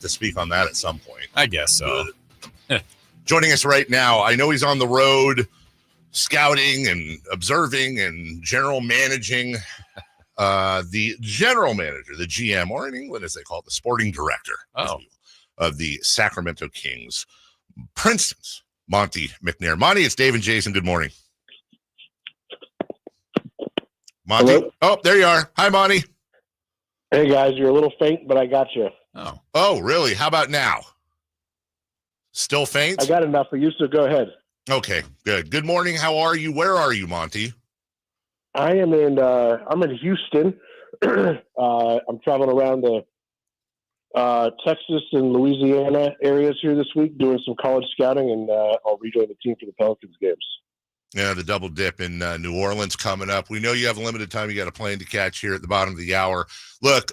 to speak on that at some point. I guess so. Joining us right now, I know he's on the road scouting and observing and general managing, the general manager, the GM, or in England as they call it, the sporting director of the Sacramento Kings, Princeton's Monte McNair. Monty, it's Dave and Jason. Good morning. Monty. Hello? Oh, there you are. Hi, Monty. Hey, guys. You're a little faint, but I got you. Oh, really? How about now? Still faint? I got enough for you, so go ahead. Okay, good. Good morning. How are you? Where are you, Monty? I am I'm in Houston. I'm traveling around the Texas and Louisiana areas here this week, doing some college scouting, and I'll rejoin the team for the Pelicans games. Yeah, the double dip in New Orleans coming up. We know you have a limited time. You got a plane to catch here at the bottom of the hour. Look,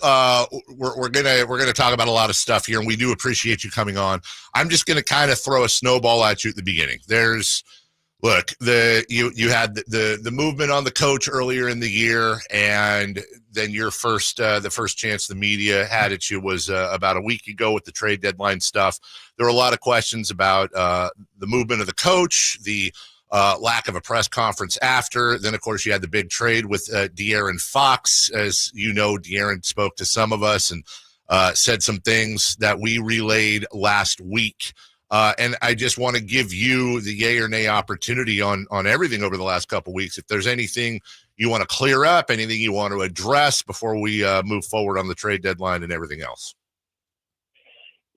we're gonna talk about a lot of stuff here, and we do appreciate you coming on. I'm just gonna kind of throw a snowball at you at the beginning. You had the movement on the coach earlier in the year, and then your the first chance the media had at you was about a week ago with the trade deadline stuff. There were a lot of questions about the movement of the coach, the lack of a press conference after. Then, of course, you had the big trade with De'Aaron Fox. As you know, De'Aaron spoke to some of us and said some things that we relayed last week. And I just want to give you the yay or nay opportunity on everything over the last couple of weeks. If there's anything you want to clear up, anything you want to address before we move forward on the trade deadline and everything else.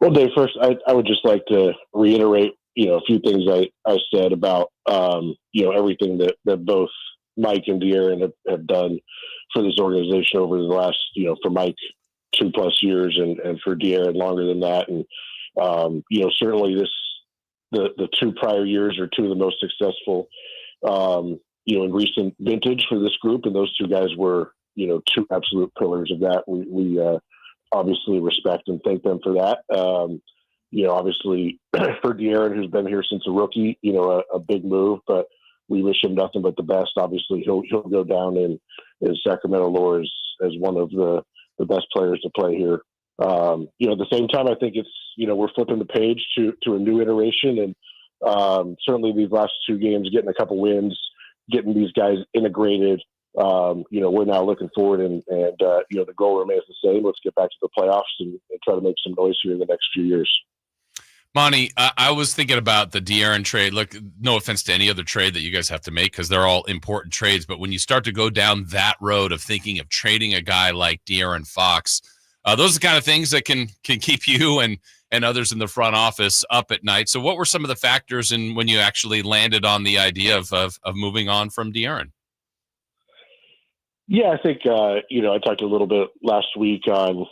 Well, Dave, first, I would just like to reiterate, a few things I said about, everything that both Mike and De'Aaron have done for this organization over the last, for Mike 2+ years and for De'Aaron longer than that. And, certainly the 2 prior years are 2 of the most successful, in recent vintage for this group. And those 2 guys were, 2 absolute pillars of that. We obviously respect and thank them for that. Obviously for De'Aaron, who's been here since a rookie, a big move, but we wish him nothing but the best. Obviously he'll go down in Sacramento lore as one of the best players to play here. At the same time, I think it's, we're flipping the page to a new iteration. And certainly these last 2 games, getting a couple wins, getting these guys integrated, we're now looking forward and the goal remains the same. Let's get back to the playoffs and try to make some noise here in the next few years. Monty, I was thinking about the De'Aaron trade. Look, no offense to any other trade that you guys have to make because they're all important trades. But when you start to go down that road of thinking of trading a guy like De'Aaron Fox, those are the kind of things that can keep you and others in the front office up at night. So what were some of the factors in when you actually landed on the idea of moving on from De'Aaron? Yeah, I think, I talked a little bit last week on,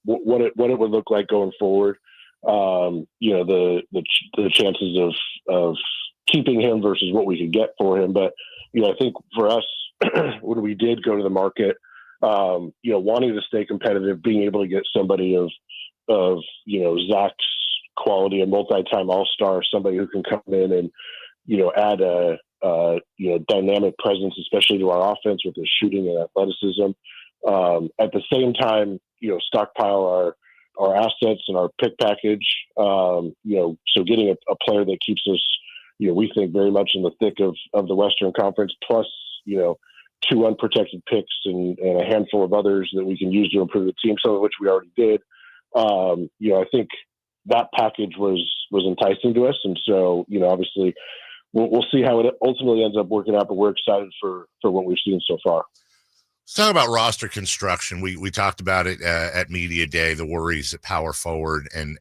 what it would look like going forward. The chances of keeping him versus what we could get for him. But, I think for us, when we did go to the market, wanting to stay competitive, being able to get somebody of Zach's quality, a multi-time all-star, somebody who can come in and, add a dynamic presence, especially to our offense with his shooting and athleticism. At the same time, stockpile our assets and our pick package. So getting a player that keeps us, we think very much in the thick of the Western Conference, plus, 2 unprotected picks and a handful of others that we can use to improve the team, some of which we already did. I think that package was enticing to us. And so, obviously we'll see how it ultimately ends up working out, but we're excited for what we've seen so far. Let's talk about roster construction. We talked about it at Media Day, the worries at power forward and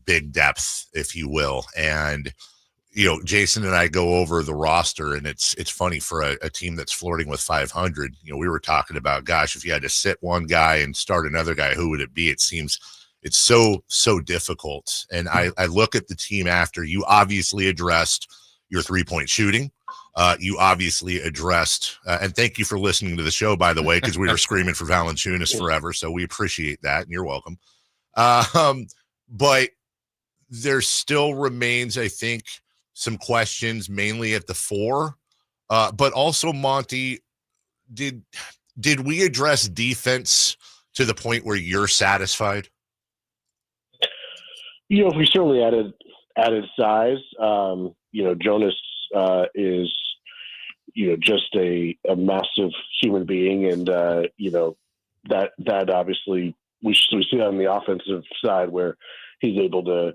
big depth, if you will. And, Jason and I go over the roster, and it's funny for a team that's flirting with 500. We were talking about, gosh, if you had to sit one guy and start another guy, who would it be? It seems it's so difficult. And I look at the team after you obviously addressed your 3-point shooting. You obviously addressed, and thank you for listening to the show, by the way, because we were screaming for Valanciunas forever, so we appreciate that, and you're welcome. But there still remains, I think, some questions, mainly at the 4. But also, Monty, did we address defense to the point where you're satisfied? We certainly added size. Jonas is, just a massive human being. And, that obviously we see that on the offensive side where he's able to,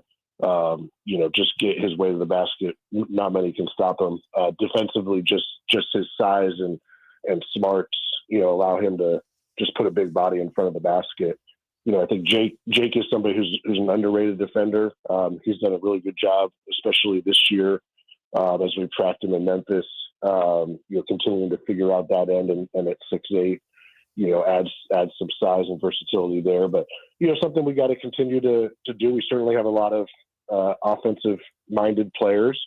just get his way to the basket. Not many can stop him. Defensively, just his size and smarts, allow him to just put a big body in front of the basket. I think Jake is somebody who's an underrated defender. He's done a really good job, especially this year, as we've tracked him in Memphis. Continuing to figure out that end and at 6'8", adds some size and versatility there. But something we got to continue to do. We certainly have a lot of offensive minded players.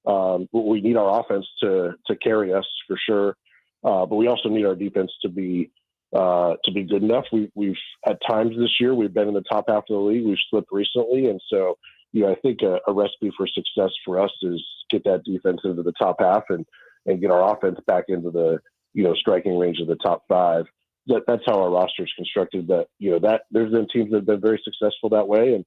We need our offense to carry us for sure, but we also need our defense to be good enough. We've at times this year we've been in the top half of the league. We've slipped recently, and so I think a recipe for success for us is get that defense into the top half and get our offense back into the striking range of the top five. That's how our roster is constructed. That there's been teams that have been very successful that way, and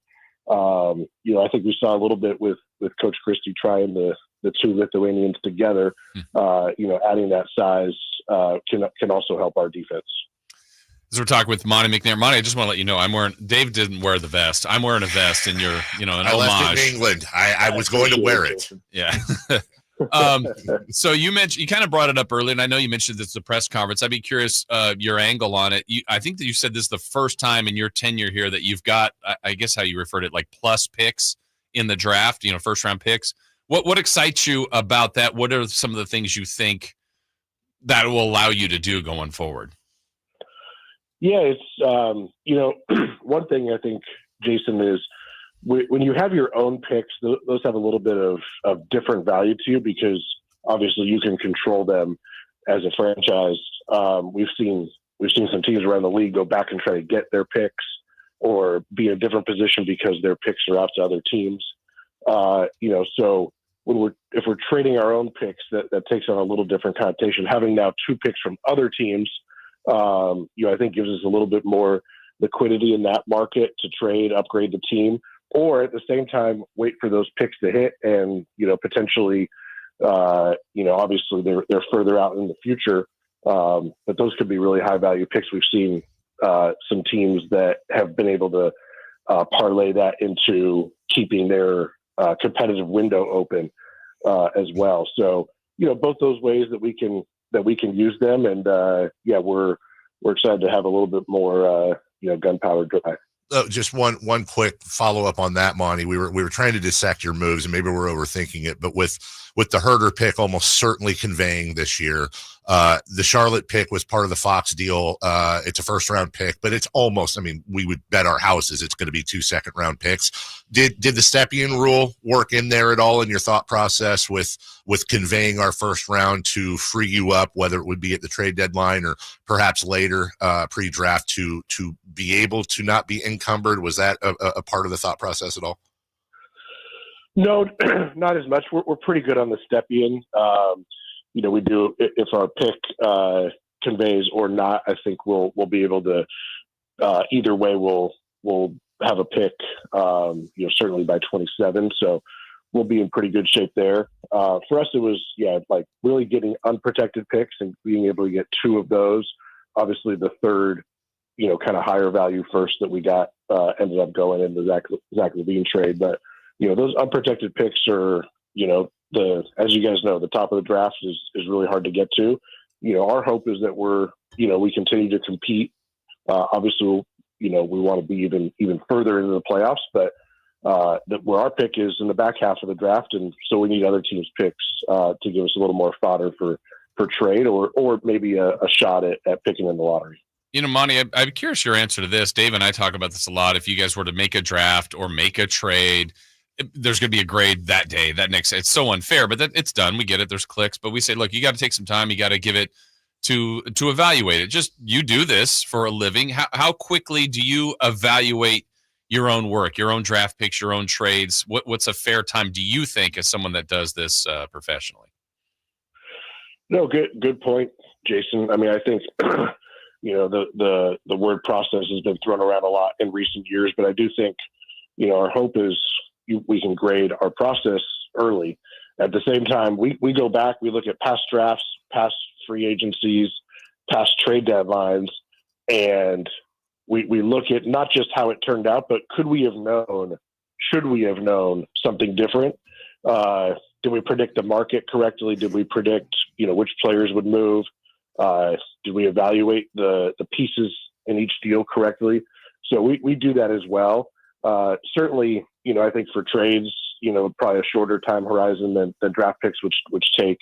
I think we saw a little bit with Coach Christie trying the two Lithuanians together. Adding that size can also help our defense. As we're talking with Monte McNair. Monte, I just want to let you know, Dave didn't wear the vest. I'm wearing a vest in your, an I homage. left it in England. I was going to wear it. Yeah. So you kind of brought it up earlier, and I know you mentioned this at the press conference. I'd be curious your angle on it. I think that you said this is the first time in your tenure here that you've got, I guess how you referred it, like plus picks in the draft, first round picks. What excites you about that? What are some of the things you think that will allow you to do going forward? Yeah, it's, one thing I think, Jason, is when you have your own picks, those have a little bit of different value to you because obviously you can control them as a franchise. We've seen some teams around the league go back and try to get their picks or be in a different position because their picks are out to other teams. So if we're trading our own picks, that takes on a little different connotation. Having now two picks from other teams, I think gives us a little bit more liquidity in that market to trade, upgrade the team, or at the same time, wait for those picks to hit and, potentially, obviously they're further out in the future. But those could be really high value picks. We've seen some teams that have been able to parlay that into keeping their competitive window open as well. So, both those ways that we can use them. And we're excited to have a little bit more, gunpowder dry. Just one quick follow up on that, Monty. We were trying to dissect your moves, and maybe we're overthinking it, but with the Herder pick almost certainly conveying this year, the Charlotte pick was part of the Fox deal. It's a first round pick, but it's almost. We would bet our houses it's going to be 2 second round picks. Did the Stepien rule work in there at all in your thought process with conveying our first round to free you up, whether it would be at the trade deadline or perhaps later pre-draft to be able to not be encumbered? Was that a part of the thought process at all? No, not as much. We're pretty good on the Stepien. We do, if our pick conveys or not, I think we'll be able to, either way, we'll have a pick, certainly by 27. So we'll be in pretty good shape there. For us, it was, like really getting unprotected picks and being able to get two of those. Obviously the third, kind of higher value first that we got, ended up going in the Zach LaVine trade. But, those unprotected picks are, as you guys know, the top of the draft is really hard to get to. Our hope is that we continue to compete. Obviously, we want to be even further into the playoffs, but where our pick is in the back half of the draft. And so we need other teams' picks to give us a little more fodder for trade or maybe a shot at picking in the lottery. Monty, I'm curious your answer to this. Dave and I talk about this a lot. If you guys were to make a draft or make a trade, there's going to be a grade that day, that next. It's so unfair, but it's done. We get it. There's clicks, but we say, look, you got to take some time. You got to give it to evaluate it. Just you do this for a living. How quickly do you evaluate your own work, your own draft picks, your own trades? What's a fair time, do you think, as someone that does this professionally? No, good point, Jason. I think the word process has been thrown around a lot in recent years, but I do think, our hope is we can grade our process early. At the same time, we go back, we look at past drafts, past free agencies, past trade deadlines, and we look at not just how it turned out, but should we have known something different? Did we predict the market correctly? Did we predict, which players would move? Did we evaluate the pieces in each deal correctly? So we do that as well. Certainly, I think for trades, probably a shorter time horizon than draft picks, which take,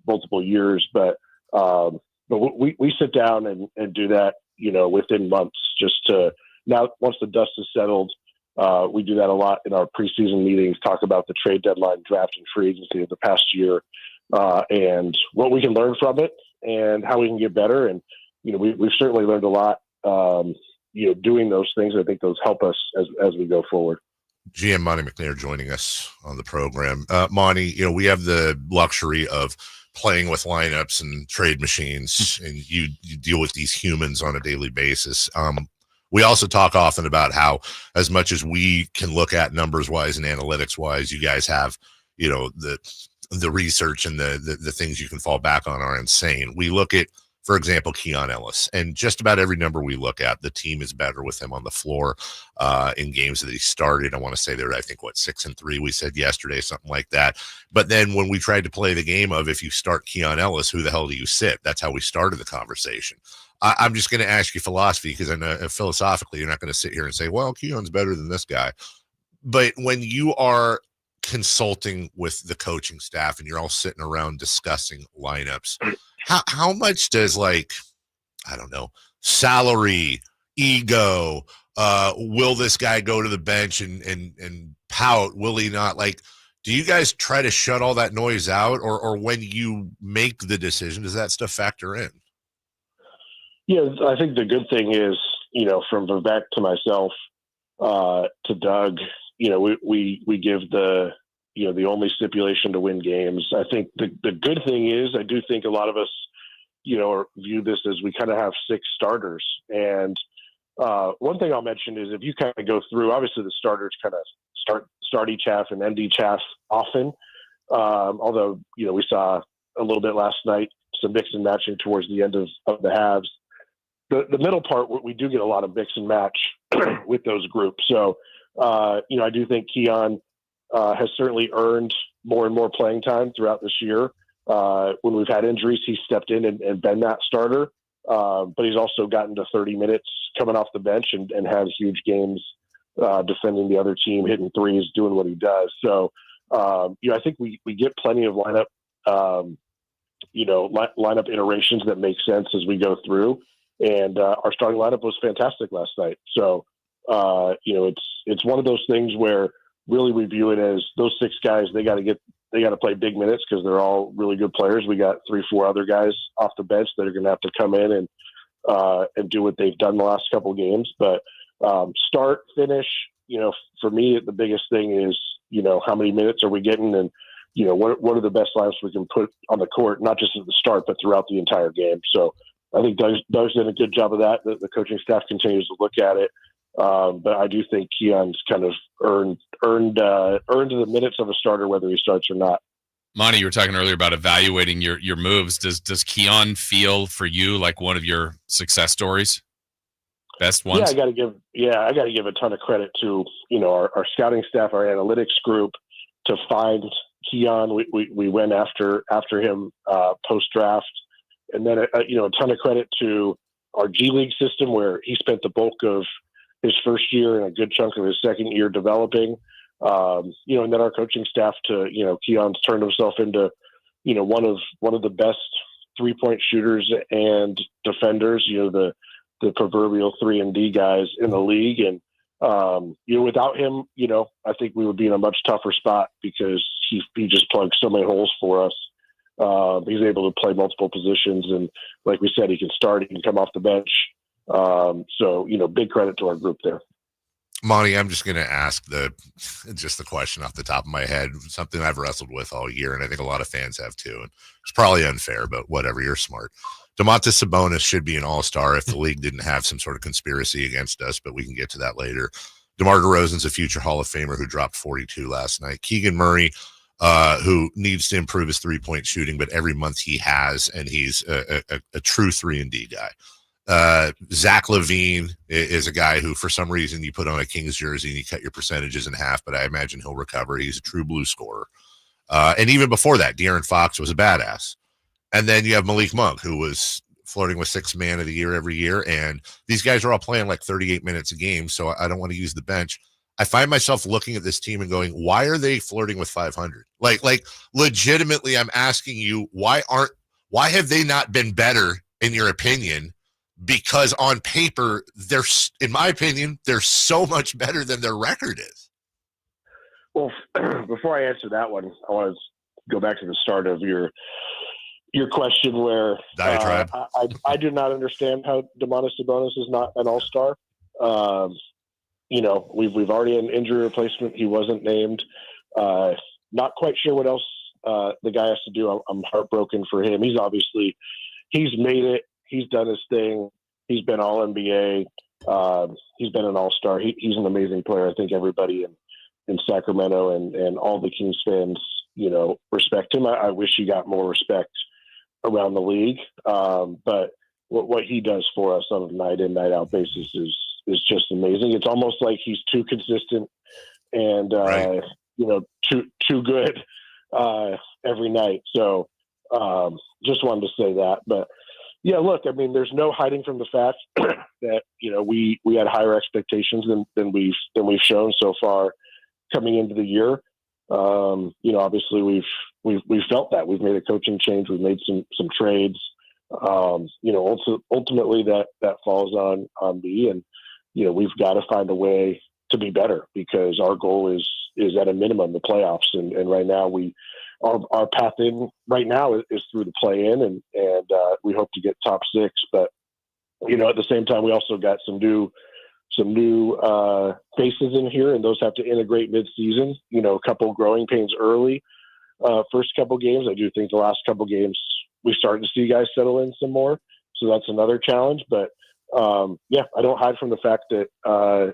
multiple years. But we sit down and do that, within months, just to now, once the dust is settled, we do that a lot in our preseason meetings, talk about the trade deadline, draft, and free agency of the past year, and what we can learn from it and how we can get better. And, we've certainly learned a lot, doing those things. I think those help us as we go forward. GM Monte McNair joining us on the program. Monty, we have the luxury of playing with lineups and trade machines, and you deal with these humans on a daily basis. We also talk often about how, as much as we can look at numbers wise and analytics wise, you guys have, the research and the things you can fall back on are insane. We look at, for example, Keon Ellis, and just about every number we look at, the team is better with him on the floor in games that he started. I want to say they're, 6-3, we said yesterday, something like that. But then when we tried to play the game of, if you start Keon Ellis, who the hell do you sit? That's how we started the conversation. I'm just going to ask you philosophy, because I know philosophically you're not going to sit here and say, well, Keon's better than this guy. But when you are consulting with the coaching staff and you're all sitting around discussing lineups, how much does, salary, ego, will this guy go to the bench and pout? Will he not? Do you guys try to shut all that noise out, or when you make the decision, does that stuff factor in? Yeah, I think the good thing is, from Vivek to myself, to Doug, we give the only stipulation to win games. I think the good thing is, I do think a lot of us, view this as we kind of have 6 starters. And one thing I'll mention is, if you kind of go through, obviously the starters kind of start each half and end each half often. Although, we saw a little bit last night, some mix and matching towards the end of the halves. The middle part, we do get a lot of mix and match with those groups. So, I do think Keon has certainly earned more and more playing time throughout this year. When we've had injuries, he's stepped in and been that starter. But he's also gotten to 30 minutes coming off the bench and had huge games defending the other team, hitting threes, doing what he does. So, I think we get plenty of lineup iterations that make sense as we go through. And our starting lineup was fantastic last night. So, it's one of those things where really we view it as those 6 guys, they got to play big minutes because they're all really good players. We got 3-4 other guys off the bench that are going to have to come in and do what they've done the last couple of games. But start, finish, for me, the biggest thing is, how many minutes are we getting, and, what are the best lineups we can put on the court, not just at the start, but throughout the entire game. So I think Doug's done a good job of that. The coaching staff continues to look at it. But I do think Keon's kind of earned the minutes of a starter, whether he starts or not. Monty, you were talking earlier about evaluating your moves. Does Keon feel for you like one of your success stories? Best ones? Yeah, I got to give a ton of credit to, our scouting staff, our analytics group, to find Keon. We went after him post draft, and then a ton of credit to our G League system, where he spent the bulk of his first year and a good chunk of his second year developing, and then our coaching staff to, Keon's turned himself into, one of the best 3-point shooters and defenders, the proverbial 3-and-D guys in the league. And, without him, I think we would be in a much tougher spot, because he just plugs so many holes for us. He's able to play multiple positions, and like we said, he can start, he can come off the bench. So, big credit to our group there. Monty, I'm just going to ask the question off the top of my head, something I've wrestled with all year, and I think a lot of fans have too. And it's probably unfair, but whatever, you're smart. Domantas Sabonis should be an all-star if the league didn't have some sort of conspiracy against us, but we can get to that later. DeMar DeRozan's a future Hall of Famer who dropped 42 last night. Keegan Murray, who needs to improve his three-point shooting, but every month he has, and he's a true 3-and-D guy. Zach LaVine is a guy who, for some reason, you put on a Kings jersey and you cut your percentages in half, but I imagine he'll recover. He's a true blue scorer. And even before that, De'Aaron Fox was a badass. And then you have Malik Monk, who was flirting with sixth man of the year every year. And these guys are all playing like 38 minutes a game, so I don't want to use the bench. I find myself looking at this team and going, why are they flirting with 500? Like legitimately, I'm asking you, why have they not been better in your opinion? Because on paper, in my opinion, they're so much better than their record is. Well, before I answer that one, I want to go back to the start of your question where diatribe. I do not understand how Domantas Sabonis is not an all-star. We've already had an injury replacement. He wasn't named. Not quite sure what else the guy has to do. I'm heartbroken for him. He's made it. He's done his thing. He's been all NBA. He's been an all-star. He's an amazing player. I think everybody in Sacramento and all the Kings fans, respect him. I wish he got more respect around the league. But what he does for us on a night in, night out basis is just amazing. It's almost like he's too consistent and, right. Too good every night. So just wanted to say that. But yeah, look, I mean, there's no hiding from the fact that, we had higher expectations than we've shown so far coming into the year. Obviously we've felt that. We've made a coaching change. We've made some trades. Ultimately that falls on me, and, we've got to find a way to be better because our goal is at a minimum the playoffs. And right now our path in right now is through the play in, and we hope to get top 6. But, at the same time, we also got some new faces in here, and those have to integrate mid-season. A couple growing pains early. First couple games, I do think the last couple games we started to see guys settle in some more, so that's another challenge. But I don't hide from the fact that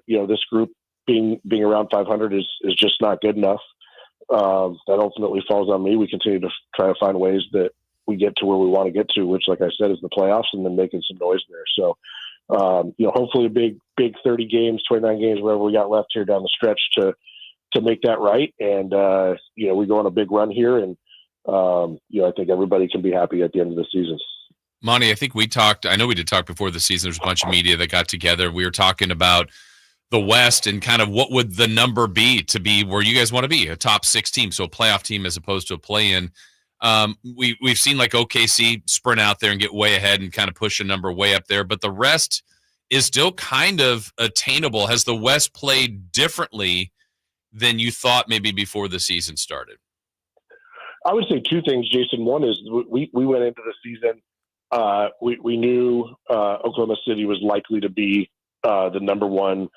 this group being around 500 is just not good enough. That ultimately falls on me. We continue to try to find ways that we get to where we want to get to, which, like I said, is the playoffs, and then making some noise there. So. Hopefully a big 30 games, 29 games, whatever we got left here down the stretch to make that right. And, we go on a big run here, and, I think everybody can be happy at the end of the season. Monty, I know we did talk before the season. There's a bunch of media that got together. We were talking about the West and kind of what would the number be to be where you guys want to be, a top 6 team. So a playoff team as opposed to a play-in. We've seen like OKC sprint out there and get way ahead and kind of push a number way up there, but the rest is still kind of attainable. Has the West played differently than you thought maybe before the season started? I would say 2 things, Jason. One is we went into the season. We knew Oklahoma City was likely to be the number 1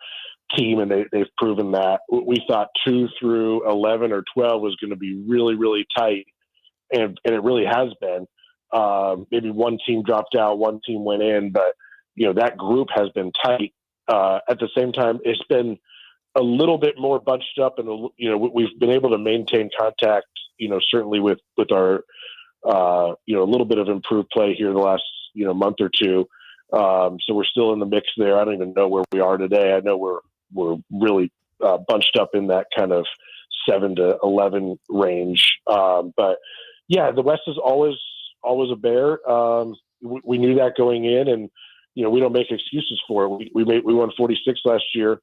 team, and they've proven that. We thought 2 through 11 or 12 was going to be really, really tight. And it really has been. Maybe one team dropped out, one team went in, but that group has been tight. At the same time, it's been a little bit more bunched up, and we've been able to maintain contact. Certainly with our a little bit of improved play here the last month or two. So we're still in the mix there. I don't even know where we are today. I know we're really bunched up in that kind of 7 to 11 range, but. Yeah, the West is always a bear. We knew that going in, and we don't make excuses for it. We won 46 last year,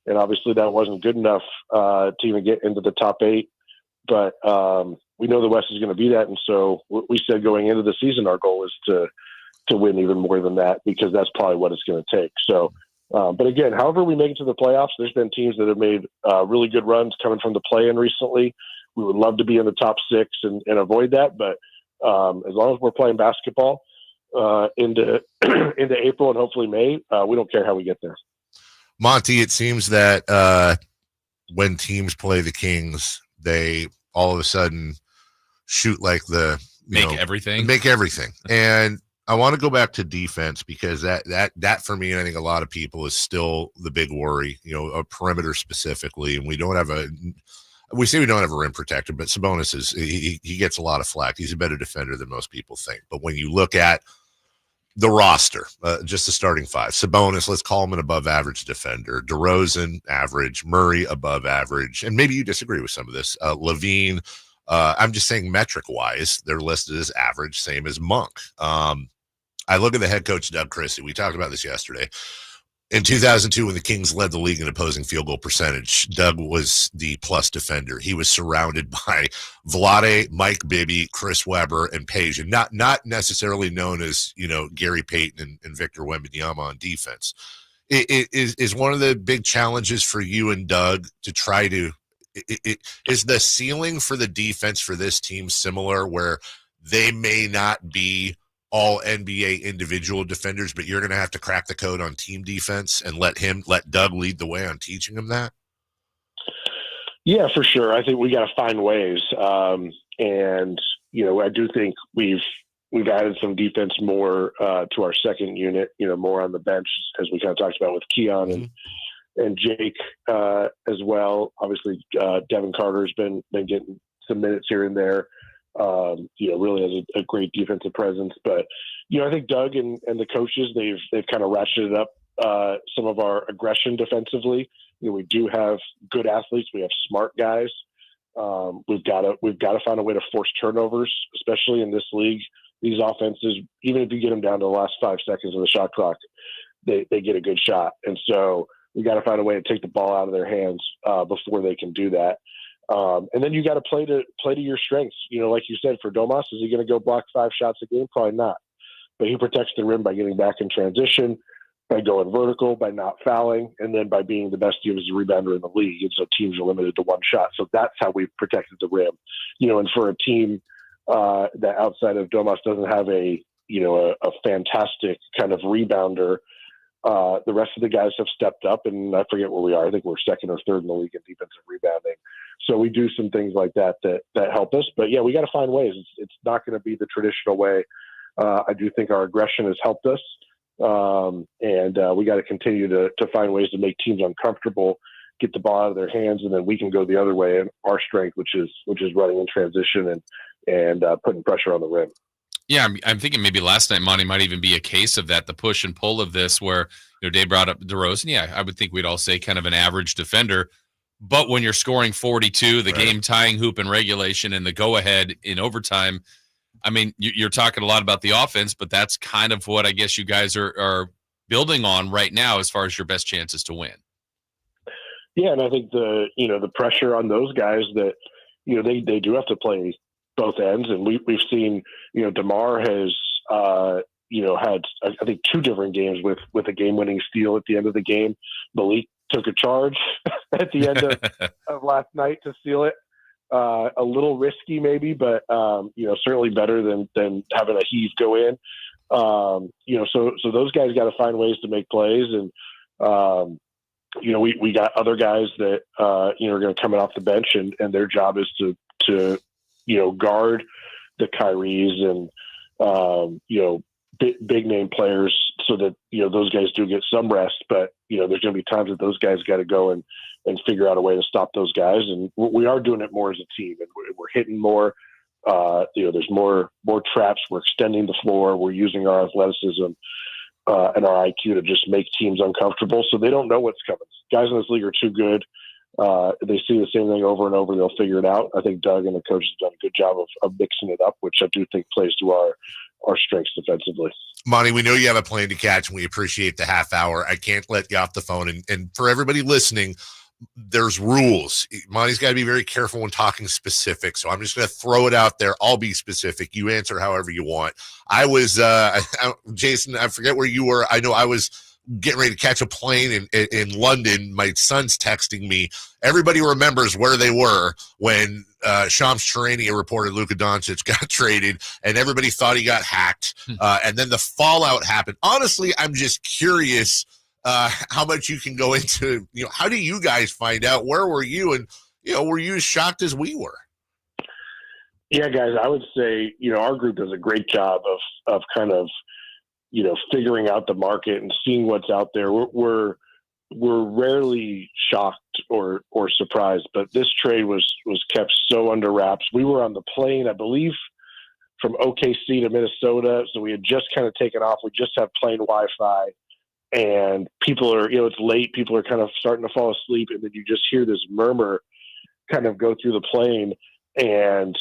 and obviously that wasn't good enough to even get into the top 8. But we know the West is going to be that, and so we said going into the season, our goal is to win even more than that, because that's probably what it's going to take. So, but again, however we make it to the playoffs, there's been teams that have made really good runs coming from the play-in recently. We would love to be in the top 6 and avoid that, but as long as we're playing basketball into April and hopefully May, we don't care how we get there. Monty, it seems that when teams play the Kings, they all of a sudden shoot like make everything. And I want to go back to defense because that for me, and I think a lot of people is still the big worry, a perimeter specifically. And we don't have we say we don't have a rim protector, but Sabonis he gets a lot of flack. He's a better defender than most people think. But when you look at the roster, just the starting five, Sabonis, let's call him an above average defender. DeRozan, average. Murray, above average. And maybe you disagree with some of this. Levine, I'm just saying metric wise, they're listed as average, same as Monk. I look at the head coach, Doug Christie. We talked about this yesterday. In 2002, when the Kings led the league in opposing field goal percentage, Doug was the plus defender. He was surrounded by Vlade, Mike Bibby, Chris Webber, and Page, and not necessarily known as Gary Payton and Victor Wembanyama on defense. It is one of the big challenges for you and Doug to try to. Is the ceiling for the defense for this team similar, where they may not be all NBA individual defenders, but you're going to have to crack the code on team defense and let Doug lead the way on teaching him that? Yeah, for sure. I think we got to find ways. And, I do think we've added some defense more to our second unit, more on the bench, as we kind of talked about with Keon and Jake as well. Obviously, Devin Carter's been getting some minutes here and there. Really has a great defensive presence. But, I think Doug and the coaches, they've kind of ratcheted up some of our aggression defensively. We do have good athletes. We have smart guys. We've got to find a way to force turnovers, especially in this league. These offenses, even if you get them down to the last 5 seconds of the shot clock, they get a good shot. And so we got to find a way to take the ball out of their hands before they can do that. And then you got to play to your strengths. Like you said, for Domas, is he going to go block 5 shots a game? Probably not. But he protects the rim by getting back in transition, by going vertical, by not fouling, and then by being the best defensive rebounder in the league. And so teams are limited to 1 shot. So that's how we've protected the rim. And for a team that outside of Domas doesn't have a fantastic kind of rebounder, the rest of the guys have stepped up, and I forget where we are. I think we're second or third in the league in defensive rebounding. So we do some things like that help us. But yeah, we got to find ways. It's not going to be the traditional way. I do think our aggression has helped us. And we got to continue to find ways to make teams uncomfortable, get the ball out of their hands, and then we can go the other way in our strength, which is running in transition and putting pressure on the rim. Yeah, I'm thinking maybe last night, Monty, might even be a case of that, the push and pull of this, where Dave brought up DeRozan. Yeah, I would think we'd all say kind of an average defender. But when you're scoring 42, the game tying hoop in regulation and the go-ahead in overtime, I mean, you're talking a lot about the offense, but that's kind of what I guess you guys are building on right now as far as your best chances to win. Yeah, and I think the pressure on those guys that they do have to play both ends, and we've seen DeMar has had I think 2 different games with a game-winning steal at the end of the game. Malik took a charge at the end of last night to steal it. A little risky maybe, but certainly better than having a heave go in. So those guys got to find ways to make plays, and we got other guys that are going to come in off the bench, and their job is to guard the Kyries and big name players, so that those guys do get some rest. But there's going to be times that those guys got to go and figure out a way to stop those guys, and we are doing it more as a team, and we're hitting more. There's more traps. We're extending the floor. We're using our athleticism and our IQ to just make teams uncomfortable, so they don't know what's coming. Guys in this league are too good. They see the same thing over and over. They'll figure it out. I think Doug and the coaches have done a good job of mixing it up, which I do think plays to our strengths defensively. Monty, we know you have a plane to catch, and we appreciate the half hour. I can't let you off the phone. And for everybody listening, there's rules. Monty's got to be very careful when talking specific. So I'm just going to throw it out there. I'll be specific. You answer however you want. I was, Jason, I forget where you were. I know I was getting ready to catch a plane in London. My son's texting me. Everybody remembers where they were when Shams Charania reported Luka Doncic got traded, and everybody thought he got hacked. And then the fallout happened. Honestly, I'm just curious how much you can go into, how do you guys find out? Where were you? And, were you as shocked as we were? Yeah, guys, I would say, our group does a great job of kind of, figuring out the market and seeing what's out there. We're rarely shocked or surprised, but this trade was kept so under wraps. We were on the plane, I believe, from OKC to Minnesota, so we had just kind of taken off. We just have plane Wi-Fi, and people are, it's late. People are kind of starting to fall asleep, and then you just hear this murmur kind of go through the plane, and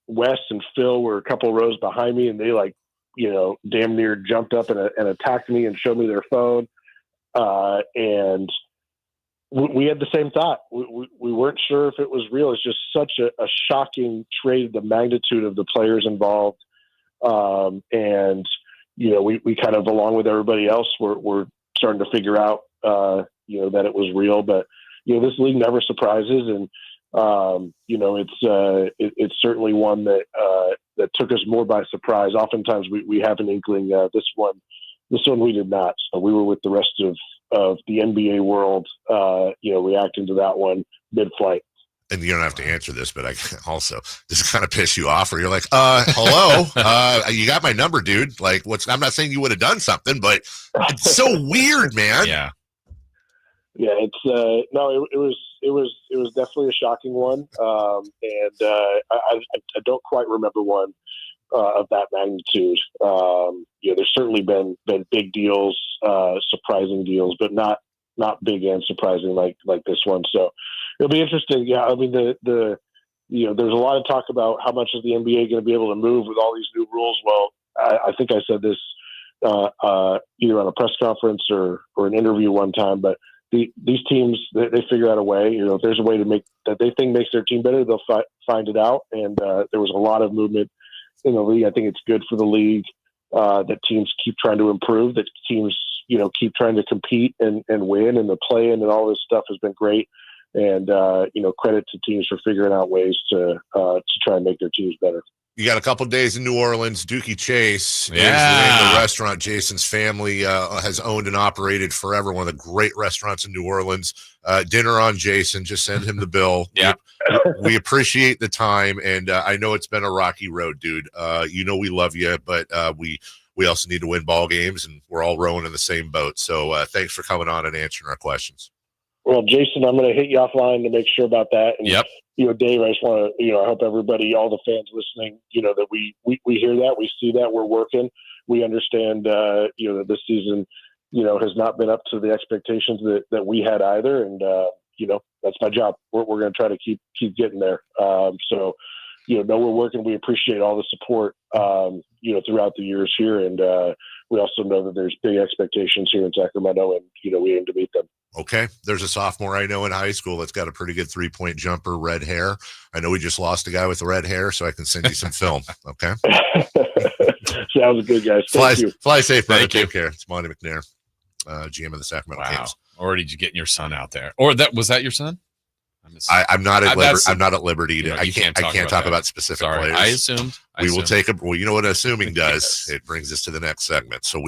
Wes and Phil were a couple rows behind me, and they damn near jumped up and attacked me and showed me their phone. And we had the same thought. We weren't sure if it was real. It's just such a shocking trade, the magnitude of the players involved. And, we kind of, along with everybody else, we're starting to figure out, that it was real. But, this league never surprises. And, it's certainly one that took us more by surprise. Oftentimes we have an inkling. This one we did not. So we were with the rest of the NBA world, reacting to that one mid-flight. And you don't have to answer this, but I also, does it kind of piss you off, where you're like, hello, you got my number, dude. Like, I'm not saying you would have done something, but it's so weird, man. Yeah. Yeah, it's no, it was definitely a shocking one, and I don't quite remember one of that magnitude. There's certainly been big deals, surprising deals, but not big and surprising like this one. So it'll be interesting. Yeah, I mean there's a lot of talk about how much is the NBA going to be able to move with all these new rules. Well, I think I said this either on a press conference or an interview one time, but these teams, they figure out a way. If there's a way to make that they think makes their team better, they'll find it out. And there was a lot of movement in the league. I think it's good for the league that teams keep trying to improve, that teams keep trying to compete and win, and the play-in and all this stuff has been great. And credit to teams for figuring out ways to try and make their teams better. You got a couple days in New Orleans. Dookie Chase is the name of the restaurant Jason's family has owned and operated forever. One of the great restaurants in New Orleans. Dinner on Jason. Just send him the bill. Yeah. We appreciate the time, and I know it's been a rocky road, dude. We love you, but we also need to win ball games, and we're all rowing in the same boat. So thanks for coming on and answering our questions. Well, Jason, I'm going to hit you offline to make sure about that. And, yep. Dave, I just want to, I hope everybody, all the fans listening, that we hear that, we see that, we're working. We understand, that this season, has not been up to the expectations that we had either. And, that's my job. We're going to try to keep getting there. So, we're working. We appreciate all the support, throughout the years here. And we also know that there's big expectations here in Sacramento, and, we aim to meet them. Okay. There's a sophomore I know in high school that's got a pretty good 3-point jumper, red hair. I know we just lost a guy with red hair, so I can send you some film. Okay. Sounds good, guys. Thank you. Fly safe, brother. Take care. It's Monte McNair, GM of the Sacramento Kings. Or did you get your son out there? Or was that your son? I'm not at liberty. I'm not at liberty to. I can't talk about specific players. I assumed. We will take a. Well, you know what assuming does. Yes. It brings us to the next segment. So